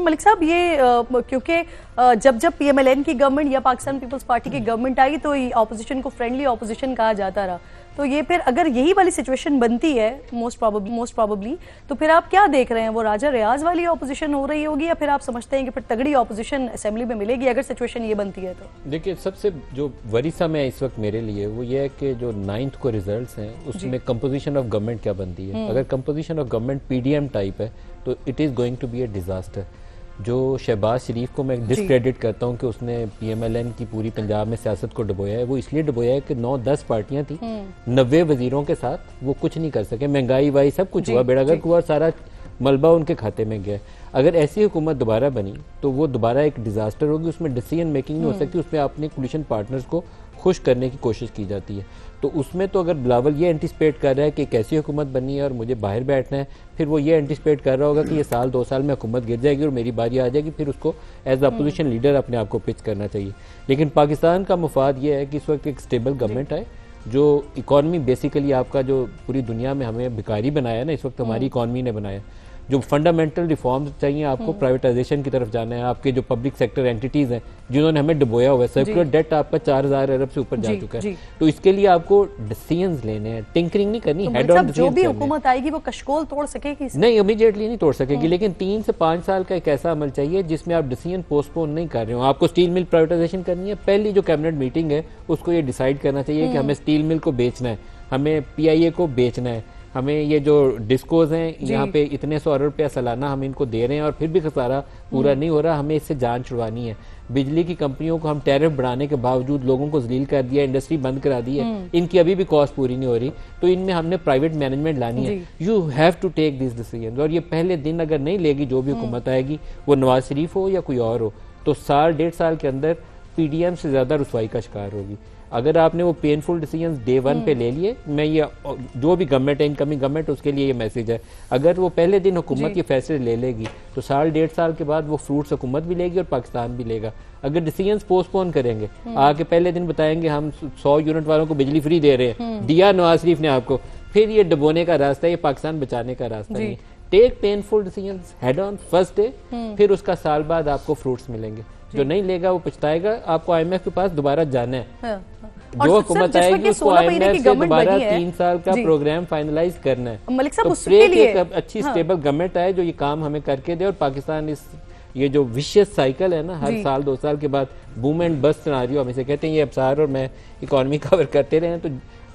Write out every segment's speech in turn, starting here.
मलिक साहब ये क्योंकि जब जब पीएमएलएन की गवर्नमेंट या पाकिस्तान पीपल्स पार्टी की गवर्नमेंट आई तो ऑपोजिशन को फ्रेंडली ऑपोजिशन कहा जाता रहा, तो ये फिर अगर यही वाली सिचुएशन बनती है मोस्ट प्रोबेबली तो फिर आप क्या देख रहे हैं, वो राजा रियाज वाली ऑपोजिशन हो रही होगी या फिर आप समझते हैं कि फिर तगड़ी ऑपोजिशन असेंबली में मिलेगी अगर सिचुएशन ये बनती है? तो देखिए, सबसे जो वरी समय है इस वक्त मेरे लिए वो ये है कि जो 9th को रिजल्ट्स हैं उसमें कंपोजिशन ऑफ गवर्नमेंट क्या बनती है। अगर composition of government PDM type है तो it is going to be a disaster. जो शहबाज शरीफ को मैं डिसक्रेडिट करता हूँ कि उसने पीएमएलएन की पूरी पंजाब में सियासत को डुबोया है, वो इसलिए डुबोया है कि 9-10 पार्टियां थी, 90 वजीरों के साथ वो कुछ नहीं कर सके। महंगाई वाई सब कुछ हुआ, बेड़ागर्क हुआ, सारा मलबा उनके खाते में गया। अगर ऐसी हुकूमत दोबारा बनी तो वो दोबारा एक डिजास्टर होगी, उसमें डिसीजन मेकिंग नहीं हो सकती, उसमें अपने कोलिशन पार्टनर्स को खुश करने की कोशिश की जाती है। तो उसमें तो अगर बिलावल ये एंटिसिपेट कर रहा है कि एक ऐसी हुकूमत बननी है और मुझे बाहर बैठना है, फिर वो ये एंटिसिपेट कर रहा होगा कि ये साल 2 साल में हुकूमत गिर जाएगी और मेरी बारी आ जाएगी, फिर उसको एज अपोजिशन लीडर अपने आप को पिच करना चाहिए। लेकिन पाकिस्तान का मुफाद ये है कि इस वक्त एक स्टेबल गवर्नमेंट आए, जो इकॉनमी बेसिकली आपका जो पूरी दुनिया में हमें भिखारी बनाया ना, इस वक्त हमारी इकॉनमी ने बनाया। जो फंडामेंटल रिफॉर्म्स चाहिए आपको, प्राइवेटाइजेशन की तरफ जाना है, आपके जो पब्लिक सेक्टर एंटिटीज हैं जिन्होंने हमें डुबोया हुआ है, सर्कुलर डेट आपका 4000 अरब से ऊपर जा चुका है, तो इसके लिए आपको डिसीजंस लेने हैं, टिंकरिंग नहीं करनी, हेड ऑन जो भी हुकूमत आएगी वो कशकोल तोड़ सकेगी? नहीं, इमीडिएटली नहीं तोड़ सकेगी, लेकिन 3 से 5 साल का एक ऐसा अमल चाहिए जिसमें आप डिसीजन पोस्टपोन नहीं कर रहे हो। आपको स्टील मिल प्राइवेटाइजेशन करनी है, पहली जो कैबिनेट मीटिंग है उसको ये डिसाइड करना चाहिए कि हमें स्टील मिल को बेचना है, हमें पीआईए को बेचना है, हमें ये जो डिस्कोज हैं यहाँ पे इतने 100 रुपया सालाना हम इनको दे रहे हैं और फिर भी खसारा पूरा नहीं हो रहा, हमें इससे जान छुड़वानी है। बिजली की कंपनियों को हम टैरिफ बढ़ाने के बावजूद लोगों को जलील कर दिया, इंडस्ट्री बंद करा दी है, इनकी अभी भी कॉस्ट पूरी नहीं हो रही, तो इनमें हमने प्राइवेट मैनेजमेंट लानी है। You have to take this decision, और ये पहले दिन अगर नहीं लेगी जो भी हुकूमत आएगी, वो नवाज शरीफ हो या कोई और हो, तो साल 1.5 साल के अंदर पीडीएम से ज्यादा रुसवाई का शिकार होगी। अगर आपने वो पेनफुल डिसीजंस डे 1 पे ले लिए, मैं ये जो भी गवर्नमेंट है, इनकमिंग गवर्नमेंट, उसके लिए ये मैसेज है, अगर वो पहले दिन हुकूमत ये फैसले ले लेगी तो साल 1.5 साल के बाद वो फ्रूट्स हुकूमत भी लेगी और पाकिस्तान भी लेगा। अगर डिसीजंस पोस्टपोन करेंगे, आके पहले दिन बताएंगे हम 100 यूनिट वालों को बिजली फ्री दे रहे हैं, दिया नवाज शरीफ ने आपको, फिर ये डुबोने का रास्ता है, ये पाकिस्तान बचाने का रास्ता नहीं। Take painful decisions head on first day, फिर उसका साल बाद आपको फ्रूट्स मिलेंगे। जो नहीं लेगा वो पछताएगा। आपको आईएमएफ के पास दोबारा जाना है, जो हुकूमत आएगी उसको आईएमएफ से दोबारा 3 साल का प्रोग्राम फाइनलाइज करना है। मलिक साहब, तो एक अच्छी स्टेबल गवर्नमेंट आए जो ये काम हमें करके दे, और पाकिस्तान इस ये जो विशियस साइकिल है ना, हर साल 2 साल के बाद बूम एंड बस्ट सिनेरियो हम इसे कहते हैं, ये अफसार और मैं इकोनॉमी कवर करते रहे हैं, तो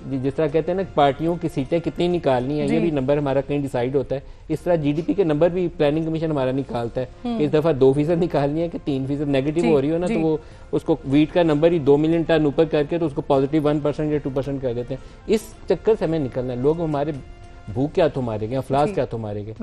जिस तरह कहते हैं ना पार्टियों की सीटें कितनी निकालनी है, ये भी नंबर हमारा कहीं डिसाइड होता है। इस तरह जीडीपी के नंबर भी प्लानिंग कमीशन हमारा निकालता है कि इस दफा 2% निकालनी है कि 3% नेगेटिव हो रही हो ना, तो वो उसको वीट का नंबर ही 2 मिलियन टन ऊपर करके तो उसको पॉजिटिव 1% या 2% कर देते हैं। इस चक्कर से हमें निकलना है। लोग हमारे भूख क्या तो मारेंगे, अफलास क्या तो मारेंगे।